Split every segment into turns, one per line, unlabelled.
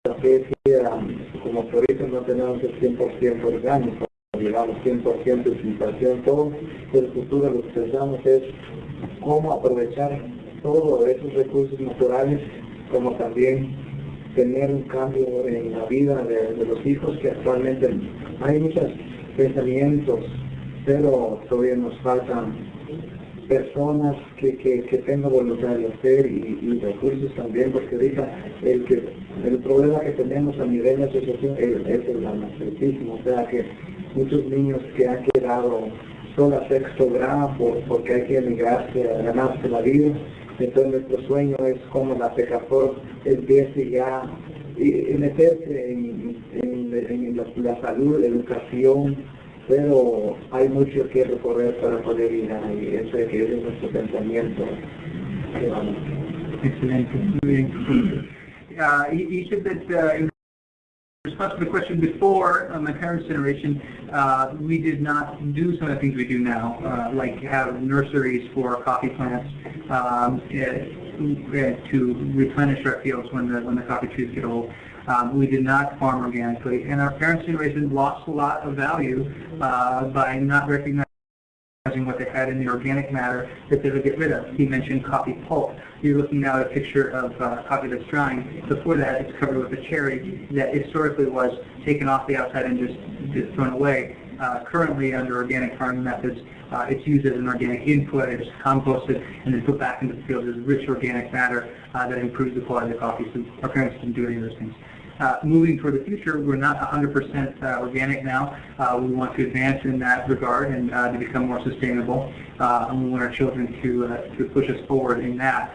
café, como que ahorita no tenemos el 100% orgánico, digamos 100% de inflación, todo el futuro lo que pensamos es cómo aprovechar todos esos recursos naturales, como también tener un cambio en la vida de los hijos, que actualmente hay muchos pensamientos, pero todavía nos faltan personas que tengan voluntad de hacer y recursos también, porque ahorita el problema que tenemos a nivel de asociación es el analfabetismo, o sea que muchos niños que han quedado solo a sexto grado porque hay que emigrarse a ganarse la vida. Entonces nuestro sueño es como la PECAFOR empiece ya a meterse en la salud, la educación, pero hay mucho que recorrer para poder ir ahí. Ese es nuestro pensamiento.
Excelente, muy bien. You said that in response to the question before, my parents' generation, we did not do some of the things we do now, like have nurseries for coffee plants to replenish our fields when the coffee trees get old. We did not farm organically, and our parents' generation lost a lot of value by not recognizing what they had in the organic matter that they would get rid of. He mentioned coffee pulp. You're looking now at a picture of coffee that's drying. Before that, it's covered with a cherry that historically was taken off the outside and just thrown away. Currently, under organic farming methods, it's used as an organic input, it's composted, and then put back into the field as rich organic matter that improves the quality of the coffee. So our parents didn't do any of those things. Moving toward the future, we're not 100% organic now. We want to advance in that regard and to become more sustainable. And we want our children to push us forward in that.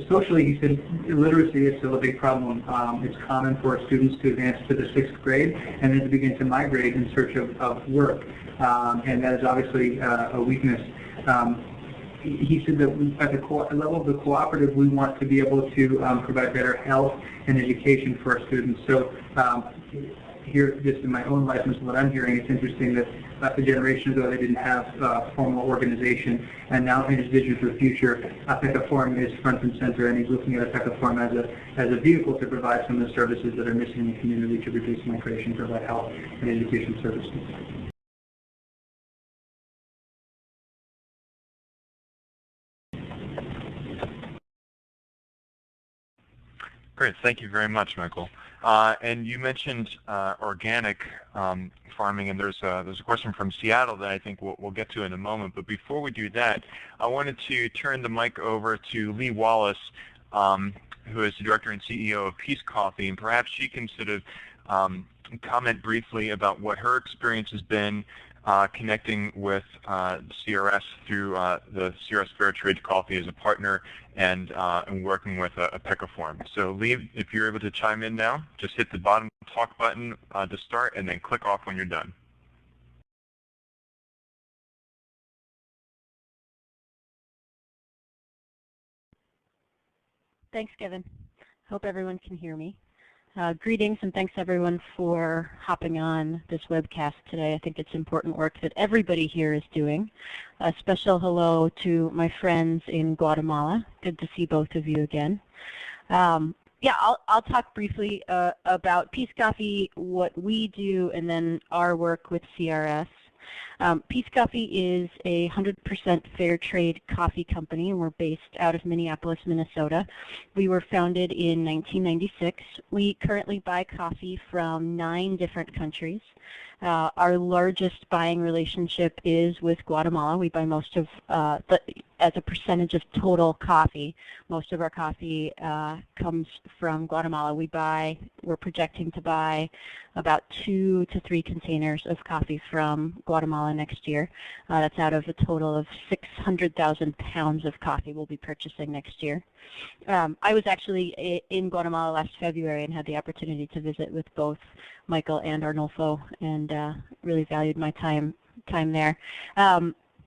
Socially, he said, illiteracy is still a big problem. It's common for students to advance to the 6th grade and then to begin to migrate in search of work. And that is obviously a weakness. He said that at the level of the cooperative, we want to be able to provide better health and education for our students. So here, just in my own life and what I'm hearing, it's interesting that a generation ago they didn't have formal organization, and now in his vision for the future, PECA Forum is front and center, and he's looking at PECA Forum as a vehicle to provide some of the services that are missing in the community to reduce migration, provide health and education services.
Great, thank you very much, Michael. And you mentioned organic farming, and there's a question from Seattle that I think we'll get to in a moment. But before we do that, I wanted to turn the mic over to Lee Wallace, who is the director and CEO of Peace Coffee, and perhaps she can sort of comment briefly about what her experience has been connecting with CRS through the CRS Fair Trade Coffee as a partner and working with a PECA Forum. So Lee, if you're able to chime in now, just hit the bottom talk button to start and then click off when you're done.
Thanks, Kevin. Hope everyone can hear me. Greetings and thanks everyone for hopping on this webcast today. I think it's important work that everybody here is doing. A special hello to my friends in Guatemala. Good to see both of you again. Yeah, I'll talk briefly about Peace Coffee, what we do, and then our work with CRS. Peace Coffee is a 100% fair trade coffee company, and we're based out of Minneapolis, Minnesota. We were founded in 1996. We currently buy coffee from 9 different countries. Our largest buying relationship is with Guatemala. We buy most of, as a percentage of total coffee, most of our coffee comes from Guatemala. We're projecting to buy about 2 to 3 containers of coffee from Guatemala next year. That's out of a total of 600,000 pounds of coffee we'll be purchasing next year. I was actually in Guatemala last February and had the opportunity to visit with both Michael and Arnulfo, and really valued my time there.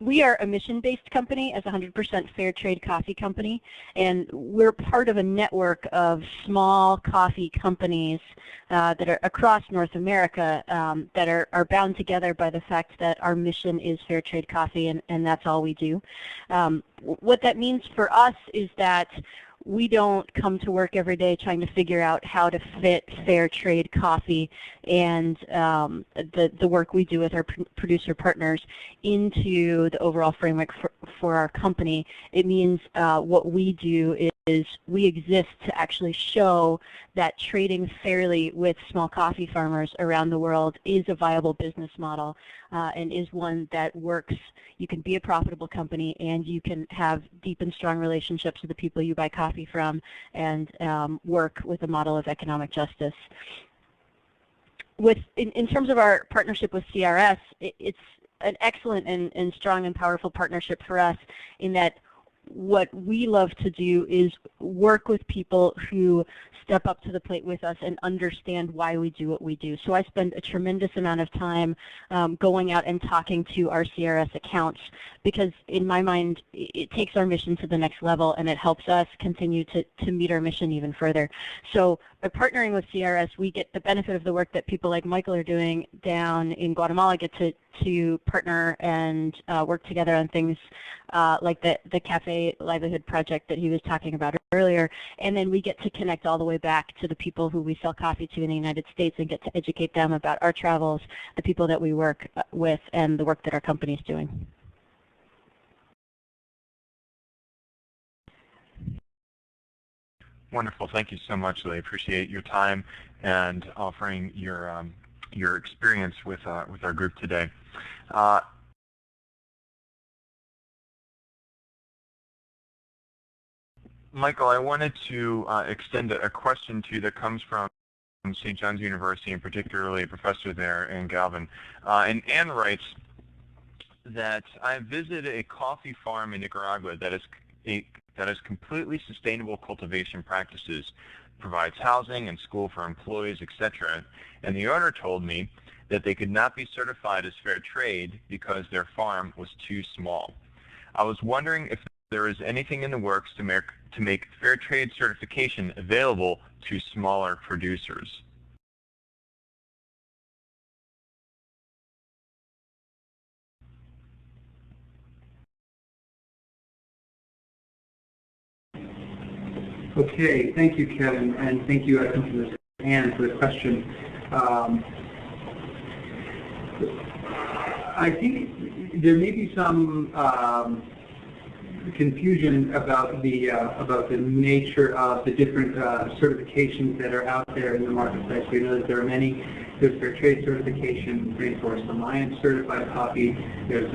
We are a mission-based company as a 100% fair trade coffee company, and we're part of a network of small coffee companies that are across North America that are bound together by the fact that our mission is fair trade coffee, and that's all we do. What that means for us is that we don't come to work every day trying to figure out how to fit fair trade coffee and the work we do with our producer partners into the overall framework for our company. It means what we do is we exist to actually show that trading fairly with small coffee farmers around the world is a viable business model and is one that works. You can be a profitable company and you can have deep and strong relationships with the people you buy coffee from and work with a model of economic justice. In terms of our partnership with CRS, it's an excellent and strong and powerful partnership for us in that what we love to do is work with people who step up to the plate with us and understand why we do what we do. So I spend a tremendous amount of time going out and talking to our CRS accounts because in my mind it takes our mission to the next level and it helps us continue to meet our mission even further. So by partnering with CRS, we get the benefit of the work that people like Michael are doing down in Guatemala, get to partner and work together on things like the Cafe Livelihood project that he was talking about earlier, and then we get to connect all the way back to the people who we sell coffee to in the United States and get to educate them about our travels, the people that we work with, and the work that our company is doing.
Wonderful. Thank you so much, Lee. I appreciate your time and offering your experience with our group today. Michael, I wanted to extend a question to you that comes from St. John's University, and particularly a professor there in Galvin. And Anne writes that I visited a coffee farm in Nicaragua that has completely sustainable cultivation practices, provides housing and school for employees, etc. And the owner told me that they could not be certified as fair trade because their farm was too small. I was wondering if there is anything in the works to make fair trade certification available to smaller producers.
Okay, thank you, Kevin, and thank you, Anne, for the question. I think there may be some confusion about the nature of the different certifications that are out there in the marketplace. We know that there are many. There's fair trade certification, Rainforest Alliance certified coffee. There's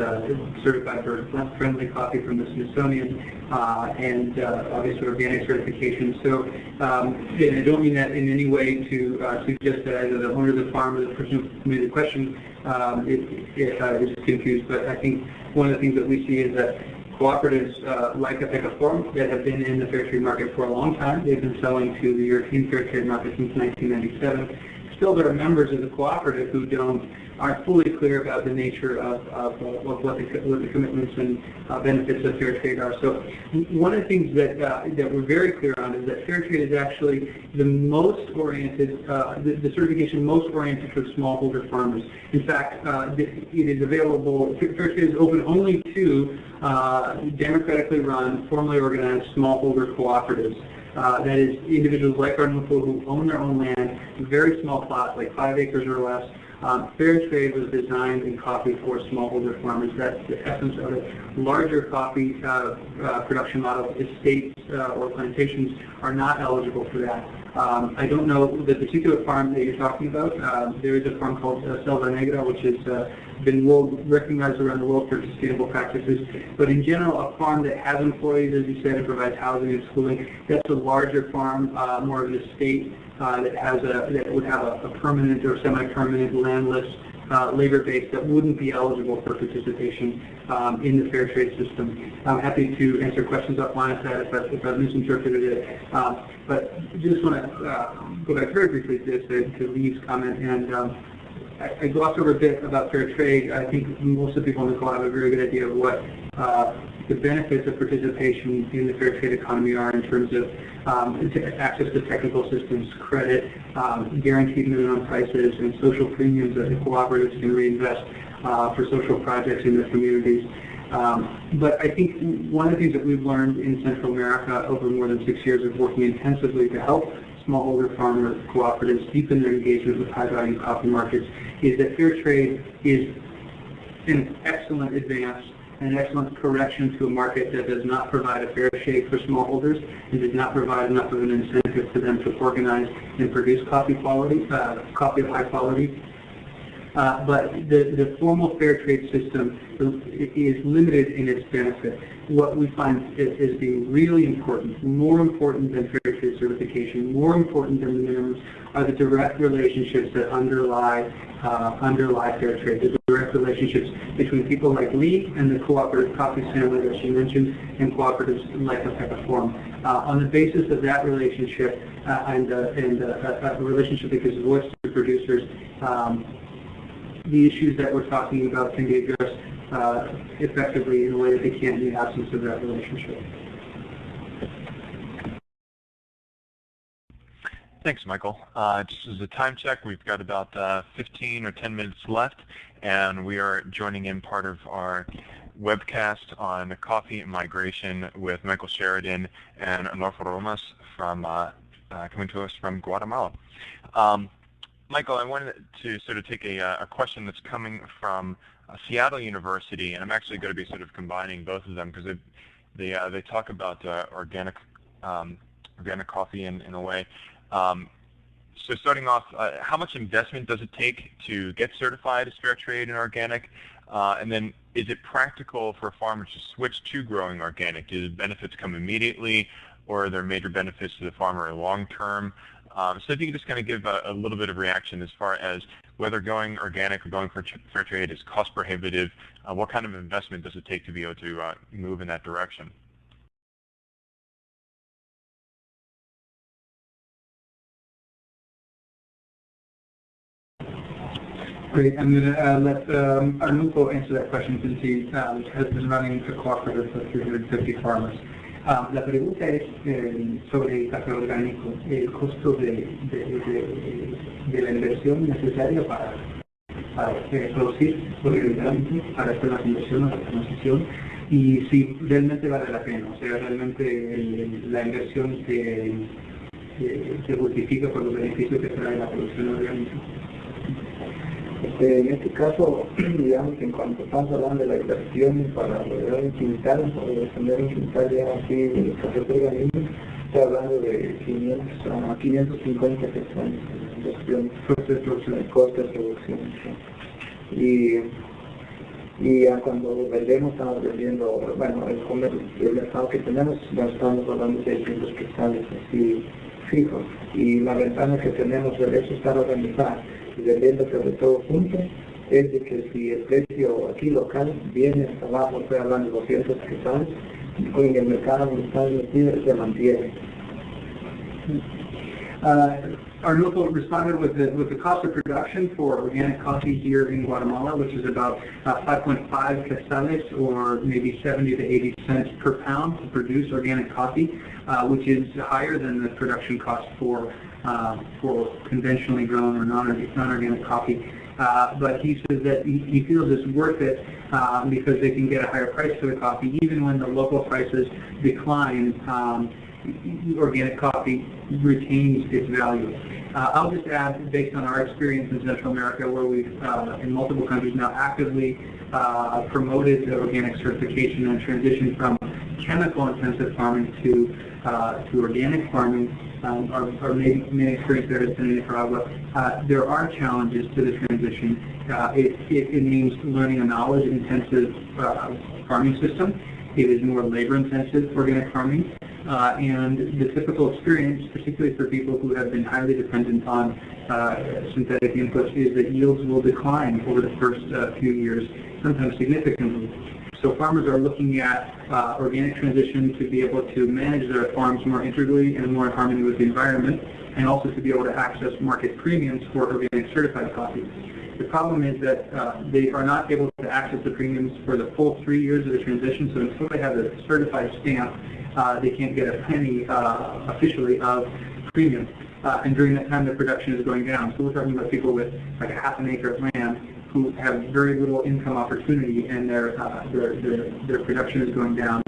certified bird-friendly coffee from the Smithsonian, and obviously organic certification. So, and I don't mean that in any way to suggest that either the owner of the farm or the person who made the question is confused. But I think one of the things that we see is that cooperatives like Epiform that have been in the fair trade market for a long time. They've been selling to the European fair trade market since 1997. Still, there are members of the cooperative who aren't fully clear about the nature of what the commitments and benefits of fair trade are. So one of the things that we're very clear on is that fair trade is actually the most oriented, the certification most oriented for smallholder farmers. In fact, it is available, fair trade is open only to democratically run, formally organized smallholder cooperatives. That is individuals like Arnulfo who own their own land, very small plots, like 5 acres or less. Fair trade was designed in coffee for smallholder farmers. That's the essence of it. Larger coffee production models, estates or plantations are not eligible for that. I don't know the particular farm that you're talking about. There is a farm called Selva Negra, which has been recognized around the world for sustainable practices. But in general, a farm that has employees, as you said, and provides housing and schooling, that's a larger farm, more of an estate that would have a permanent or semi-permanent landless labor base that wouldn't be eligible for participation in the fair trade system. I'm happy to answer questions offline on that if I've misinterpreted it. But just want to go back very briefly to Lee's comment, and I glossed over a bit about fair trade. I think most of the people on the call have a very good idea of what the benefits of participation in the fair trade economy are in terms of access to technical systems, credit, guaranteed minimum prices, and social premiums that the cooperatives can reinvest for social projects in their communities. But I think one of the things that we've learned in Central America over more than 6 years of working intensively to help smallholder farmer cooperatives deepen their engagement with high-value coffee markets is that fair trade is an excellent advance, an excellent correction to a market that does not provide a fair shake for smallholders and does not provide enough of an incentive for them to organize and produce coffee of high quality. But the formal fair trade system is limited in its benefit. What we find is being really important, more important than fair trade certification, more important than the minimums, are the direct relationships that underlie fair trade, the direct relationships between people like Lee and the cooperative coffee family that she mentioned, and cooperatives like the Pepper Forum. On the basis of that relationship and a relationship that gives voice to producers, the issues that we're talking about can be addressed effectively in a way that they can't in the absence of that relationship.
Thanks, Michael. Just as a time check, we've got about 15 or 10 minutes left, and we are joining in part of our webcast on coffee and migration with Michael Sheridan and Arnulfo Romas from coming to us from Guatemala. Michael, I wanted to sort of take a question that's coming from Seattle University, and I'm actually going to be sort of combining both of them because they talk about organic coffee in a way. So starting off, how much investment does it take to get certified as fair trade and organic? And then is it practical for farmers to switch to growing organic? Do the benefits come immediately, or are there major benefits to the farmer long term? So if you could just kind of give a little bit of reaction as far as whether going organic or going for fair trade is cost prohibitive, what kind of investment does it take to be able to move in that direction?
Great. I'm going to let Arnulfo answer that question since he has been running a cooperative for 350 farmers. La pregunta es sobre el café orgánico, el costo de la inversión necesaria para producir orgánicamente, para hacer las inversiones, la transición, y si realmente vale la pena, o sea, realmente la inversión se justifica por los beneficios que trae la producción orgánica.
En este caso, digamos que en cuanto estamos hablando de la inversión para lograr un quintal, o defender un quintal ya así de café orgánico, está hablando de 500 a 550 pesos de inversión, el coste de producción. Y ya cuando vendemos, estamos vendiendo, bueno, el mercado que tenemos, ya estamos hablando de 600 quetzales así fijos. Y la ventaja que tenemos del hecho de estar organizado y vendiendo sobre todo juntos es de que si el precio aquí local viene hasta abajo, estoy hablando de 200 quetzales, en el mercado donde está metido se mantiene.
Arnulfo responded with the cost of production for organic coffee here in Guatemala, which is about 5.5 quetzales, or maybe 70 to 80 cents per pound to produce organic coffee, which is higher than the production cost for conventionally grown or non-organic coffee. But he says that he feels it's worth it because they can get a higher price for the coffee, even when the local prices decline. Organic coffee retains its value. I'll just add, based on our experience in Central America, where we've, in multiple countries now, actively promoted the organic certification and transition from chemical-intensive farming to organic farming, or maybe experience there has been in Nicaragua. There are challenges to the transition. It means learning a knowledge-intensive farming system. It is more labor-intensive organic farming. And the typical experience, particularly for people who have been highly dependent on synthetic inputs, is that yields will decline over the first few years, sometimes significantly. So farmers are looking at organic transition to be able to manage their farms more integrally and more in harmony with the environment, and also to be able to access market premiums for organic certified coffee. The problem is that they are not able to access the premiums for the full 3 years of the transition, so until they have a certified stamp, they can't get a penny officially of premium. And during that time, the production is going down. So we're talking about people with like a half an acre of land who have very little income opportunity, and their production is going down,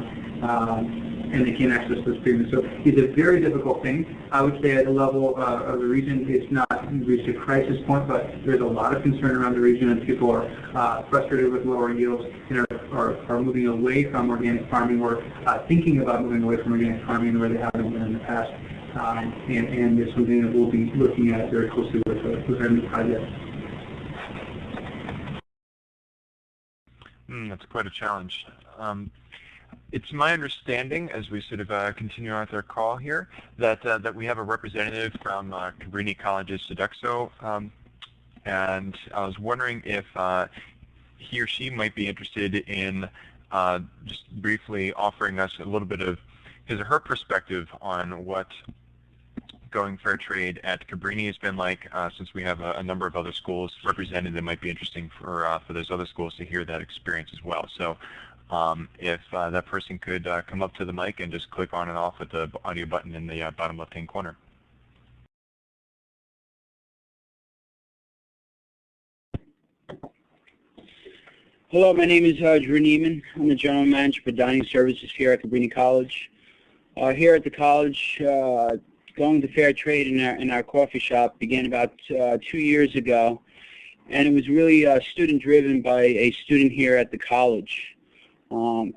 and they can't access those treatments. So it's a very difficult thing. I would say at the level of the region, it's not reached a crisis point, but there's a lot of concern around the region, and people are frustrated with lower yields and are moving away from organic farming, or thinking about moving away from organic farming where they haven't been in the past. And it's something that we'll be looking at very closely with our new project.
That's quite a challenge. It's my understanding, as we sort of continue on with our call here, that that we have a representative from Cabrini College-Sodexo, and I was wondering if he or she might be interested in just briefly offering us a little bit of his or her perspective on what going fair trade at Cabrini has been like, since we have a number of other schools represented. That might be interesting for those other schools to hear that experience as well. So if that person could come up to the mic and just click on and off with the audio button in the bottom left-hand corner.
Hello, my name is Drew Nieman. I'm the General Manager for Dining Services here at Cabrini College. Here at the college, going to fair trade in our coffee shop began about 2 years ago, and it was really student-driven by a student here at the college.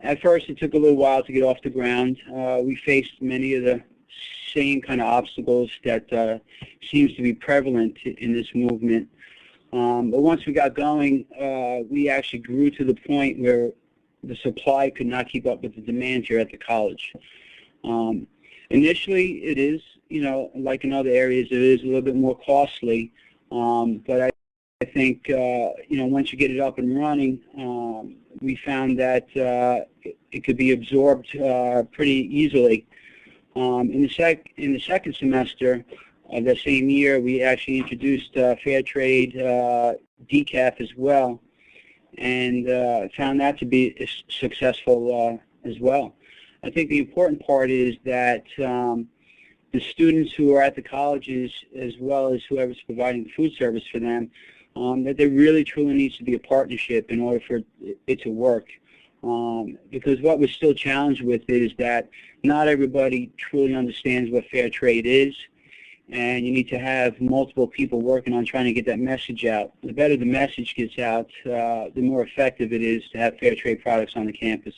At first, it took a little while to get off the ground. We faced many of the same kind of obstacles that seems to be prevalent in this movement. But once we got going, we actually grew to the point where the supply could not keep up with the demand here at the college. Initially, it is, like in other areas, it is a little bit more costly. But I think, once you get it up and running, we found that it could be absorbed pretty easily. In the second semester of the same year, we actually introduced fair trade decaf as well, and found that to be successful as well. I think the important part is that the students who are at the colleges, as well as whoever's providing food service for them, that there really truly needs to be a partnership in order for it to work. Because what we're still challenged with is that not everybody truly understands what fair trade is, and you need to have multiple people working on trying to get that message out. The better the message gets out, the more effective it is to have fair trade products on the campus.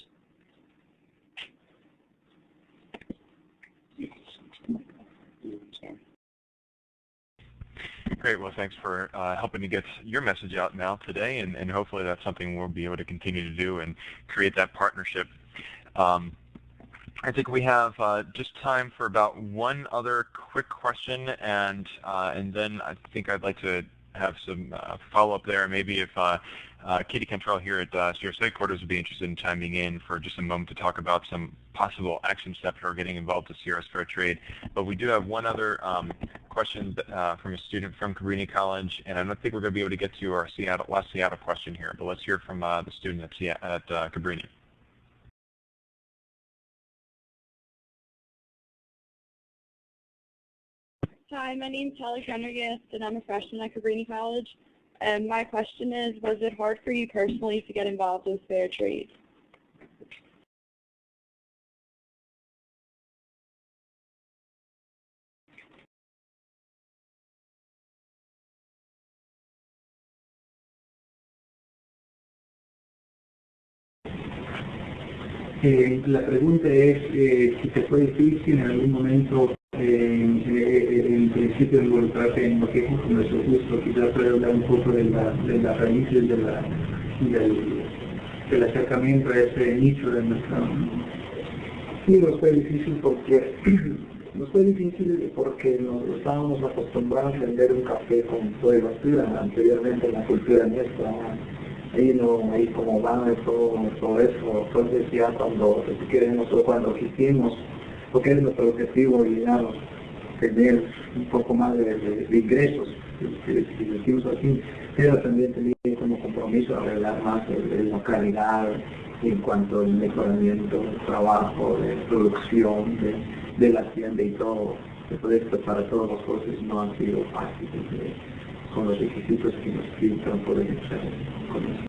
Great. Well, thanks for helping to get your message out now today, and hopefully that's something we'll be able to continue to do and create that partnership. I think we have just time for about one other quick question, and then I think I'd like to have some follow-up there. Maybe if Katy Cantrell here at CRS headquarters would be interested in chiming in for just a moment to talk about some possible action steps for getting involved with CRS Fair Trade. But we do have one other question from a student from Cabrini College, and I don't think we're going to be able to get to our last Seattle question here, but let's hear from the student at Cabrini.
Hi, my name is Taylor Prendergast, and I'm a freshman at Cabrini College. And my question is, was it hard for you personally to get involved with fair trade?
La pregunta es si te fue difícil en algún momento en principio involucrarte en lo que es el comercio justo. Quizás puede hablar un poco de las raíces del acercamiento a ese nicho del mercado.
Sí, nos fue difícil porque nos estábamos acostumbrados a vender un café con soy basura anteriormente en la cultura nuestra. Ahí como van todo eso. Entonces ya cuando quisimos, porque es nuestro objetivo, digamos, tener un poco más de ingresos, si decimos así, pero también tenía como compromiso arreglar más la calidad en cuanto al mejoramiento del trabajo, de producción, de la tienda y todo. Entonces, para todos los procesos no han sido fáciles. con los requisitos que nos filtran por el examen.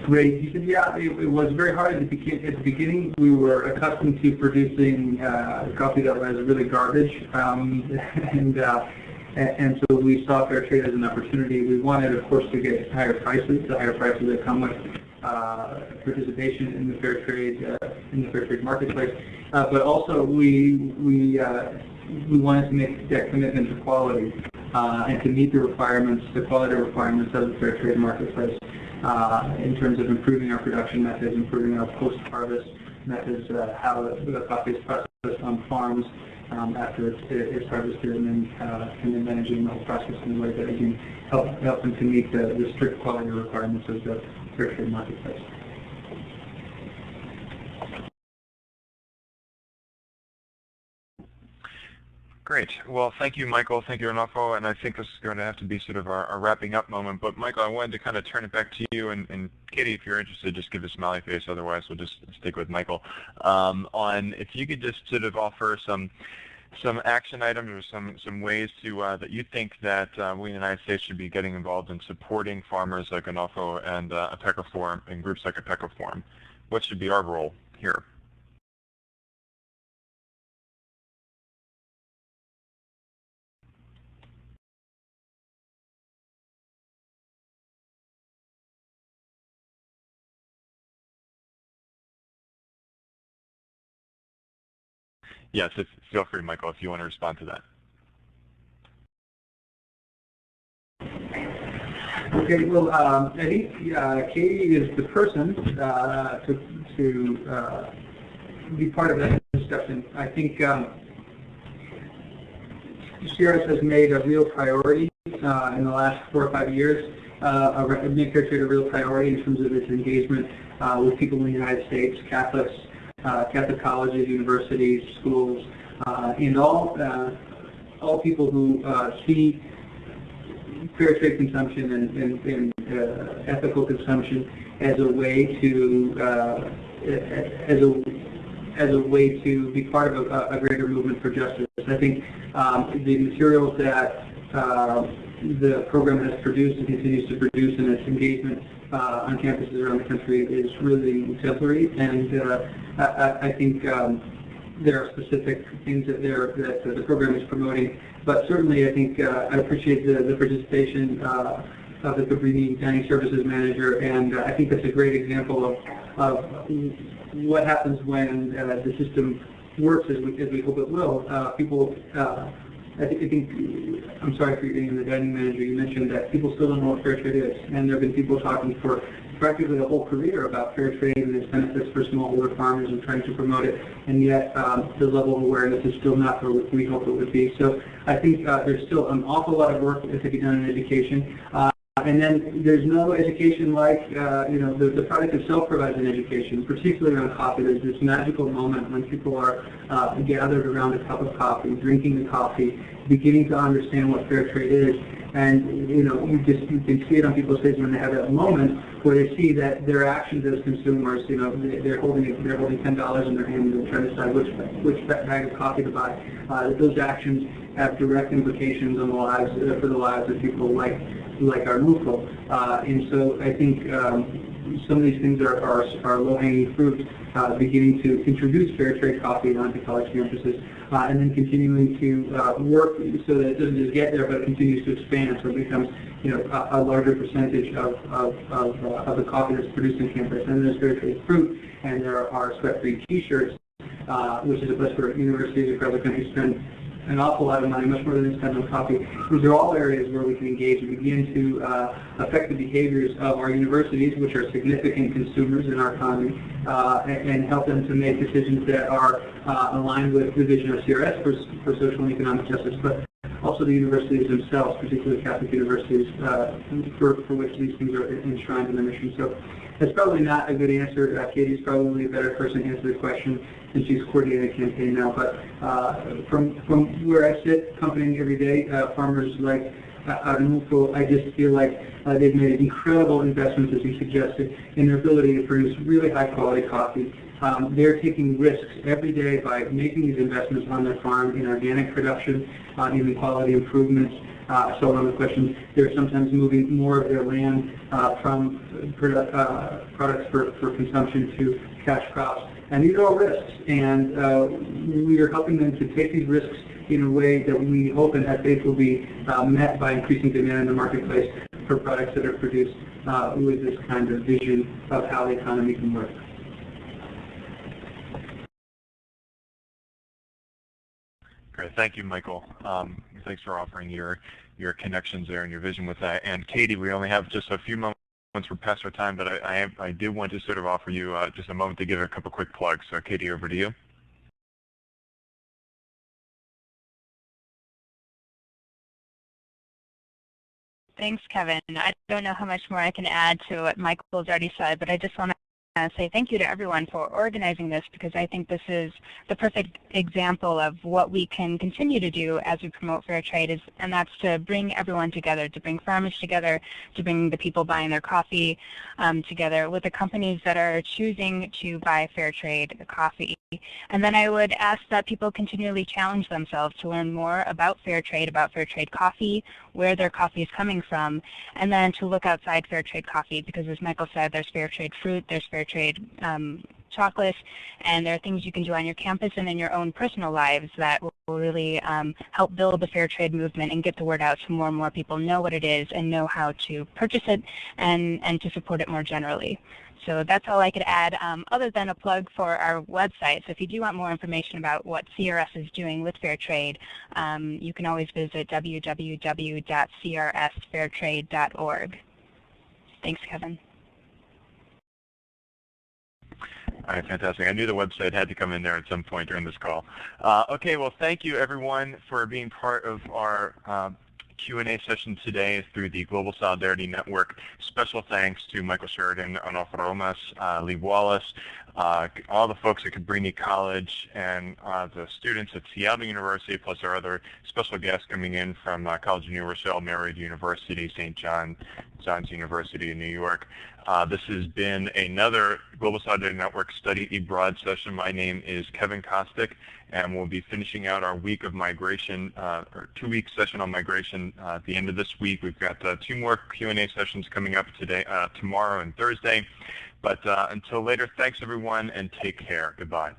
Great. He said, yeah, it was very hard at the beginning. We were accustomed to producing coffee that was really garbage, and so we saw fair trade as an opportunity. We wanted, of course, to get higher prices, the higher prices that come with participation in the fair trade marketplace. But also, we wanted to make that commitment to quality and to meet the requirements, the quality requirements of the fair trade marketplace. In terms of improving our production methods, improving our post-harvest methods, how the coffee is processed on farms after it's harvested, and then managing the whole process in a way that can help them to meet the strict quality requirements of the fair trade marketplace.
Great. Well, thank you, Michael. Thank you, Arnulfo. And I think this is going to have to be sort of our wrapping up moment. But, Michael, I wanted to kind of turn it back to you. And Katy, if you're interested, just give a smiley face. Otherwise, we'll just stick with Michael. On if you could just sort of offer some action items or some ways to that you think that we in the United States should be getting involved in supporting farmers like Arnulfo and APECA Forum and groups like APECA Forum. What should be our role here? Yes, feel free, Michael, if you want to respond to that.
Okay, well, I think Katy is the person to be part of that discussion. I think CRS has made a real priority in the last 4 or 5 years, make fair trade a real priority in terms of its engagement with people in the United States, Catholics, Catholic colleges, universities, schools, and all people who see fair trade consumption and ethical consumption as a way to be part of a greater movement for justice. I think the materials that the program has produced and continues to produce in its engagement on campuses around the country is really exemplary, and I think there are specific things that the program is promoting. But certainly, I think I appreciate the participation of the Cabrini Dining Services manager, and I think that's a great example of what happens when the system works as we hope it will. People. I think, I'm sorry for being the dining manager, you mentioned that people still don't know what fair trade is, and there have been people talking for practically a whole career about fair trade and its benefits for smallholder farmers and trying to promote it, and yet the level of awareness is still not where we hope it would be. So I think there's still an awful lot of work to be done in education. And then there's no education like, the product itself provides an education, particularly on coffee. There's this magical moment when people are gathered around a cup of coffee, drinking the coffee, beginning to understand what fair trade is. And, you can see it on people's faces when they have that moment where they see that their actions as consumers, they're holding $10 in their hand and they're trying to decide which bag of coffee to buy. Those actions have direct implications on for the lives of people like Arnulfo. And so I think some of these things are low-hanging fruit, beginning to introduce fair trade coffee onto college campuses, and then continuing to work so that it doesn't just get there, but it continues to expand, so it becomes a larger percentage of the coffee that's produced on campus. And there's fair trade fruit, and there are sweat-free T-shirts, which is a place where universities across the country spend an awful lot of money, much more than they spend on coffee. These are all areas where we can engage and begin to affect the behaviors of our universities, which are significant consumers in our economy, and help them to make decisions that are aligned with the vision of CRS for social and economic justice, but also the universities themselves, particularly Catholic universities, for which these things are enshrined in the mission. So that's probably not a good answer. Katy's probably a better person to answer the question, and she's coordinating the campaign now. But from where I sit, accompanying every day farmers like Arnulfo, I just feel like they've made incredible investments, as you suggested, in their ability to produce really high-quality coffee. They're taking risks every day by making these investments on their farm in organic production, in quality improvements, So one of the questions, they're sometimes moving more of their land from products for consumption to cash crops. And these are all risks, and we are helping them to take these risks in a way that we hope and have faith will be met by increasing demand in the marketplace for products that are produced with this kind of vision of how the economy can work.
Great, thank you, Michael. Thanks for offering your connections there and your vision with that. And Katy, we only have just a few moments. We're past our time, but I did want to sort of offer you just a moment to give a couple quick plugs. So, Katy, over to you.
Thanks, Kevin. I don't know how much more I can add to what Michael's already said, but I just want to say thank you to everyone for organizing this, because I think this is the perfect example of what we can continue to do as we promote fair trade, and that's to bring everyone together, to bring farmers together, to bring the people buying their coffee together with the companies that are choosing to buy fair trade coffee. And then I would ask that people continually challenge themselves to learn more about fair trade coffee, where their coffee is coming from, and then to look outside fair trade coffee, because as Michael said, there's fair trade fruit, there's fair trade chocolate, and there are things you can do on your campus and in your own personal lives that will really help build the fair trade movement and get the word out so more and more people know what it is and know how to purchase it and to support it more generally. So that's all I could add, other than a plug for our website. So if you do want more information about what CRS is doing with fair trade, you can always visit www.crsfairtrade.org. Thanks, Kevin.
All right, fantastic. I knew the website had to come in there at some point during this call. Okay, well, thank you, everyone, for being part of our Q&A session today through the Global Solidarity Network. Special thanks to Michael Sheridan, Arnulfo Romas, Lee Wallace, all the folks at Cabrini College, and the students at Seattle University, plus our other special guests coming in from College Universal, Mary University, St. John's University in New York. This has been another Global Solidarity Network Study eBroad session. My name is Kevin Kostic, and we'll be finishing out our week of migration, or 2-week session on migration at the end of this week. We've got 2 more Q&A sessions coming up today, tomorrow and Thursday. But until later, thanks everyone, and take care. Goodbye.